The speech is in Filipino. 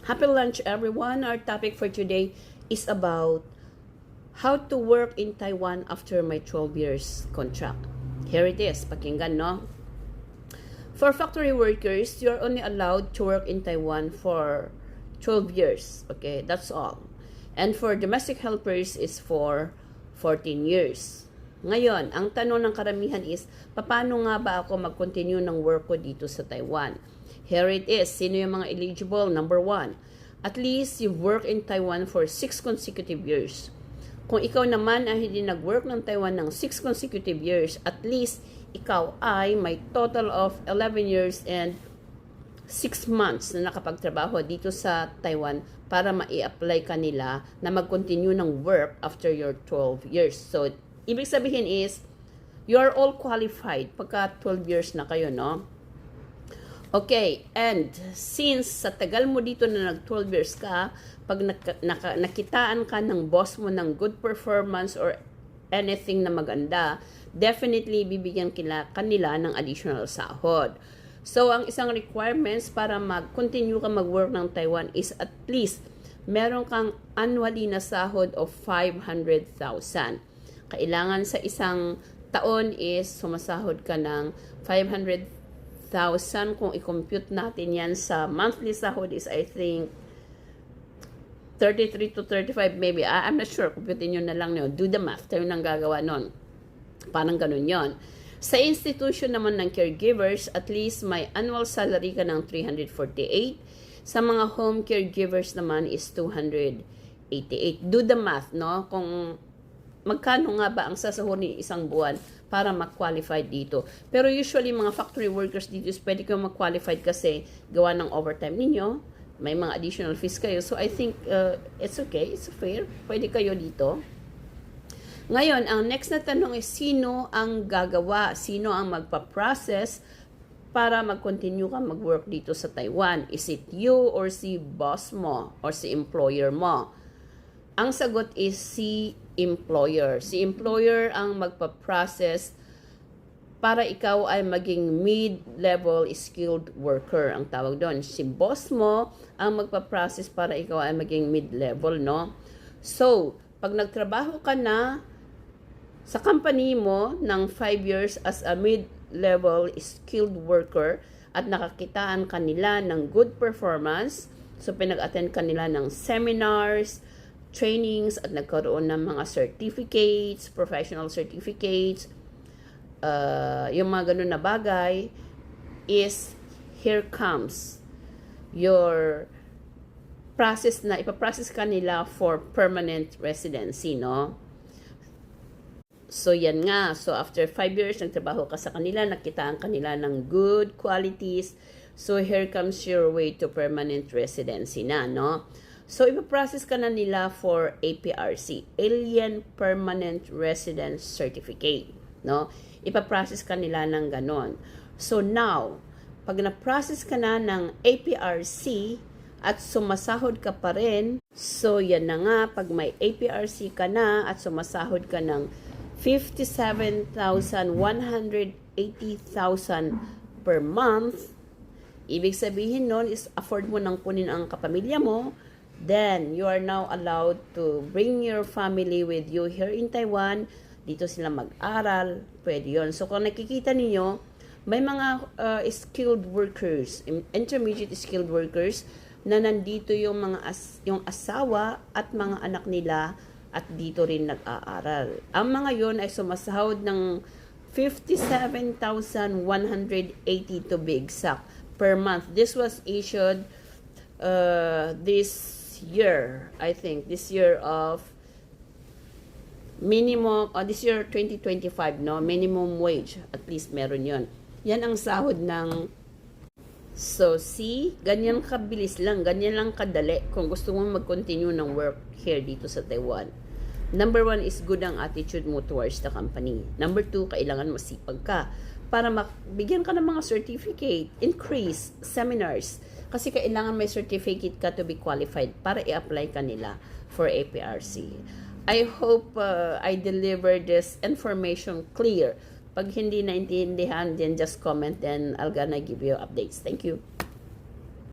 Happy lunch, everyone. Our topic for today is about how to work in Taiwan after my 12 years contract. Here it is. Pakinggan, no? For factory workers, you're only allowed to work in Taiwan for 12 years. Okay, that's all. And for domestic helpers is for 14 years. Ngayon, ang tanong ng karamihan is, paano nga ba ako mag-continue ng work ko dito sa Taiwan? Here it is. Sino yung mga eligible? Number 1. At least you've worked in Taiwan for 6 consecutive years. Kung ikaw naman ay hindi nag-work ng Taiwan ng 6 consecutive years, at least ikaw ay may total of 11 years and 6 months na nakapagtrabaho dito sa Taiwan para ma-i-apply ka nila na mag-continue ng work after your 12 years. So, ibig sabihin is, you are all qualified pagka 12 years na kayo, no? Okay, and since sa tagal mo dito na nag-12 years ka, pag nakitaan ka ng boss mo ng good performance or anything na maganda, definitely bibigyan kanila ng additional sahod. So, ang isang requirements para mag-continue ka mag-work ng Taiwan is at least meron kang annually na sahod of 500,000. Kailangan sa isang taon is sumasahod ka ng 500,000. Kung i-compute natin yan sa monthly sahod is I think 33 to 35 maybe. I'm not sure. Computin nyo na lang nyo. Do the math. Tayo nang gagawa nun. Parang ganun yon. Sa institution naman ng caregivers, at least may annual salary ka ng 348. Sa mga home caregivers naman is 288. Do the math, no? Kung magkano nga ba ang sasahurin isang buwan para mag-qualify dito. Pero usually, mga factory workers dito is pwede kayo mag-qualified kasi gawa ng overtime ninyo. May mga additional fees kayo. So, I think it's okay. It's fair. Pwede kayo dito. Ngayon, ang next na tanong is, sino ang gagawa? Sino ang magpa-process para mag-continue ka mag-work dito sa Taiwan? Is it you or si boss mo or si employer mo? Ang sagot is si employer. Si employer ang magpa-process para ikaw ay maging mid-level skilled worker. Ang tawag doon. Si boss mo ang magpa-process para ikaw ay maging mid-level, no? So, pag nagtrabaho ka na sa company mo ng 5 years as a mid-level skilled worker at nakakitaan kanila ng good performance, so pinag-attend kanila ng seminars, trainings, at nagkaroon ng mga certificates, professional certificates, yung mga ganun na bagay, is here comes your process na ipaprocess ka nila for permanent residency, no? So, yan nga. So, after 5 years, nagtrabaho ka sa kanila, nakitaan kanila ng good qualities. So, here comes your way to permanent residency na, no? So, ipaprocess ka na nila for APRC, Alien Permanent Residence Certificate, no? Ipaprocess ka nila ng ganon. So, now, pag na-process ka na ng APRC at sumasahod ka pa rin, so, yan na nga, pag may APRC ka na at sumasahod ka ng 57,180,000 per month, ibig sabihin nun is afford mo nang kunin ang kapamilya mo, then you are now allowed to bring your family with you here in Taiwan. Dito sila mag-aral, pwede yun. So kung nakikita ninyo, may mga skilled workers, intermediate skilled workers, na nandito yung mga yung asawa at mga anak nila at dito rin nag-aaral. Ang mga yon ay sumasahod ng 57,180 to be exact per month. This was issued this year, I think, this year of minimum, this year 2025, no? Minimum wage, at least meron yon. Yan ang sahod ng, so see, ganyan kabilis lang, ganyan lang kadali kung gusto mo mag-continue ng work here dito sa Taiwan. Number 1 is good ang attitude mo towards the company. Number 2, kailangan masipag ka para bigyan ka ng mga certificate, increase, seminars. Kasi kailangan may certificate ka to be qualified para i-apply ka nila for APRC. I hope I deliver this information clear. Pag hindi naintindihan, then just comment and I'll gonna give you updates. Thank you.